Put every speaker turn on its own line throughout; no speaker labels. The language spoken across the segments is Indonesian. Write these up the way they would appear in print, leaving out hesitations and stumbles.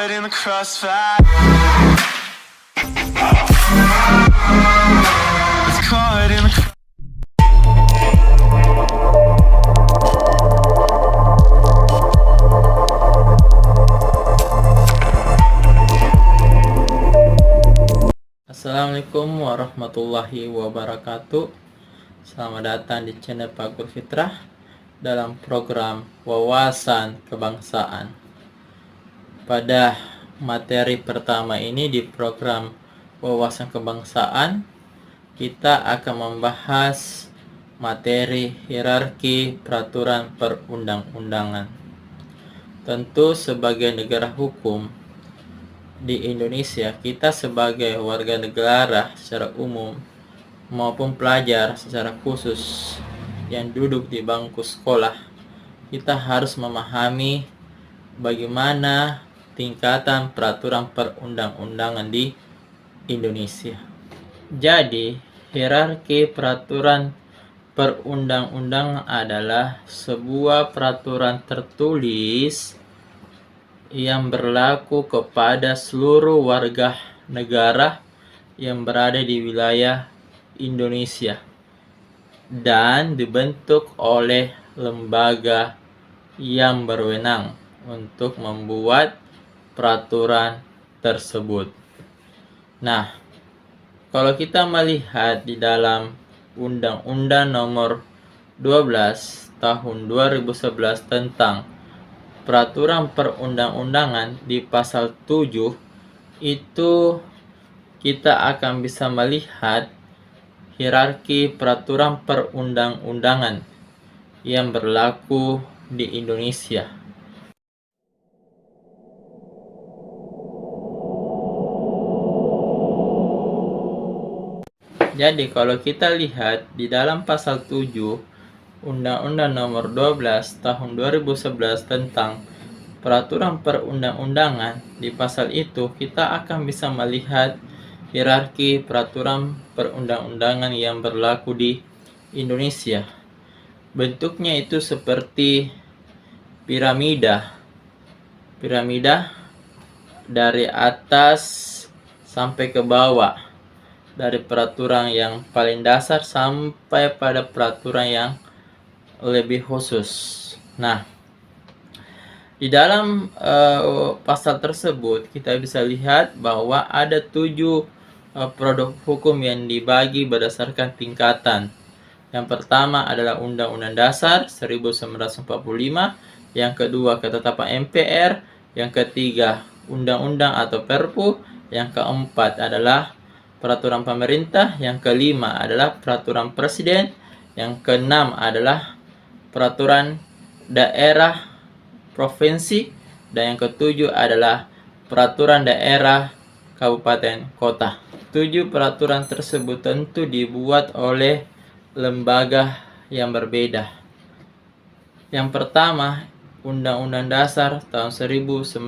caught in the crossfire. It's caught in the
Assalamualaikum warahmatullahi wabarakatuh. Selamat datang di channel Pak Guru Fitrah dalam program Wawasan Kebangsaan. Pada materi pertama ini di program Wawasan Kebangsaan, kita akan membahas materi hierarki peraturan perundang-undangan. Tentu sebagai negara hukum di Indonesia, kita sebagai warga negara secara umum maupun pelajar secara khusus yang duduk di bangku sekolah, kita harus memahami bagaimana tingkatan peraturan perundang-undangan di Indonesia. Jadi, hierarki peraturan perundang-undangan adalah sebuah peraturan tertulis yang berlaku kepada seluruh warga negara yang berada di wilayah Indonesia dan dibentuk oleh lembaga yang berwenang untuk membuat peraturan tersebut. Nah, kalau kita melihat di dalam Undang-Undang Nomor 12 Tahun 2011 tentang Peraturan Perundang-undangan di pasal 7 itu kita akan bisa melihat hierarki peraturan perundang-undangan yang berlaku di Indonesia. Jadi kalau kita lihat di dalam pasal 7 Undang-Undang Nomor 12 Tahun 2011 tentang Peraturan Perundang-undangan, di pasal itu kita akan bisa melihat hierarki peraturan perundang-undangan yang berlaku di Indonesia. Bentuknya itu seperti piramida. Piramida dari atas sampai ke bawah. Dari peraturan yang paling dasar sampai pada peraturan yang lebih khusus. Nah, di dalam pasal tersebut kita bisa lihat bahwa ada 7 produk hukum yang dibagi berdasarkan tingkatan. Yang pertama adalah Undang-Undang Dasar 1945, yang kedua ketetapan MPR, yang ketiga Undang-Undang atau Perpu, yang keempat adalah peraturan pemerintah, yang kelima adalah peraturan presiden, yang keenam adalah peraturan daerah provinsi, dan yang ketujuh adalah peraturan daerah kabupaten kota. 7 peraturan tersebut tentu dibuat oleh lembaga yang berbeda. Yang pertama, Undang-Undang Dasar tahun 1945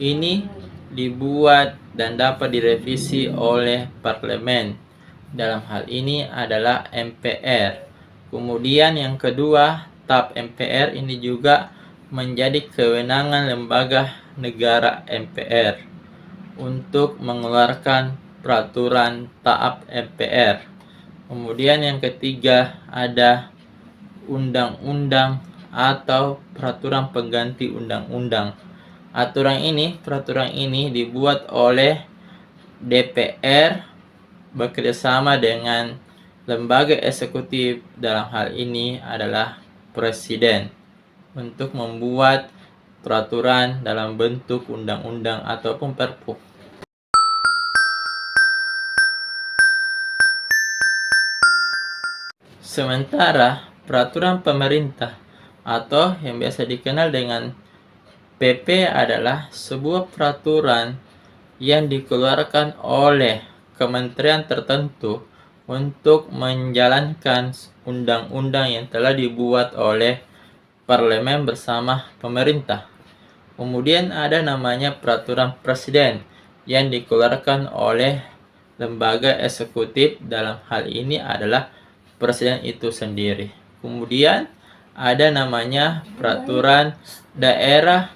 ini dibuat dan dapat direvisi oleh parlemen. Dalam hal ini adalah MPR. Kemudian yang kedua, TAP MPR ini juga menjadi kewenangan lembaga negara MPR untuk mengeluarkan peraturan TAP MPR. Kemudian yang ketiga ada undang-undang atau peraturan pengganti undang-undang. Peraturan ini dibuat oleh DPR bekerjasama dengan lembaga eksekutif, dalam hal ini adalah presiden, untuk membuat peraturan dalam bentuk undang-undang ataupun perpu. Sementara peraturan pemerintah atau yang biasa dikenal dengan PP adalah sebuah peraturan yang dikeluarkan oleh kementerian tertentu untuk menjalankan undang-undang yang telah dibuat oleh parlemen bersama pemerintah. Kemudian ada namanya peraturan presiden yang dikeluarkan oleh lembaga eksekutif, dalam hal ini adalah presiden itu sendiri. Kemudian ada namanya peraturan daerah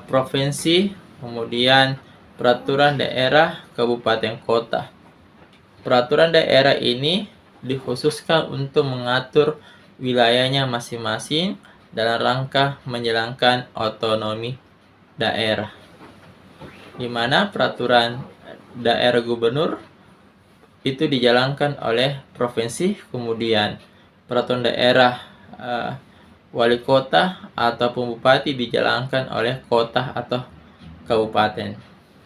provinsi, kemudian peraturan daerah, kabupaten, kota. Peraturan daerah ini dikhususkan untuk mengatur wilayahnya masing-masing dalam rangka menjalankan otonomi daerah, di mana peraturan daerah gubernur itu dijalankan oleh provinsi, kemudian peraturan daerah wali kota ataupun bupati dijalankan oleh kota atau kabupaten.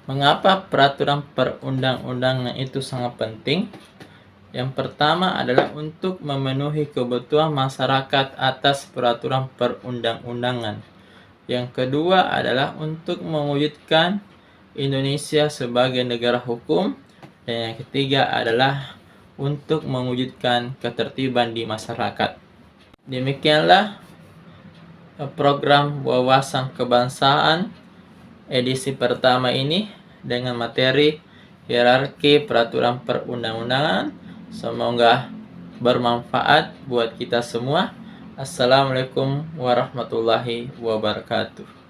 Mengapa peraturan perundang-undangan itu sangat penting? Yang pertama adalah untuk memenuhi kebutuhan masyarakat atas peraturan perundang-undangan. Yang kedua adalah untuk mewujudkan Indonesia sebagai negara hukum. Dan yang ketiga adalah untuk mewujudkan ketertiban di masyarakat. Demikianlah program wawasan kebangsaan edisi pertama ini dengan materi hierarki peraturan perundang-undangan. Semoga bermanfaat buat kita semua. Assalamualaikum warahmatullahi wabarakatuh.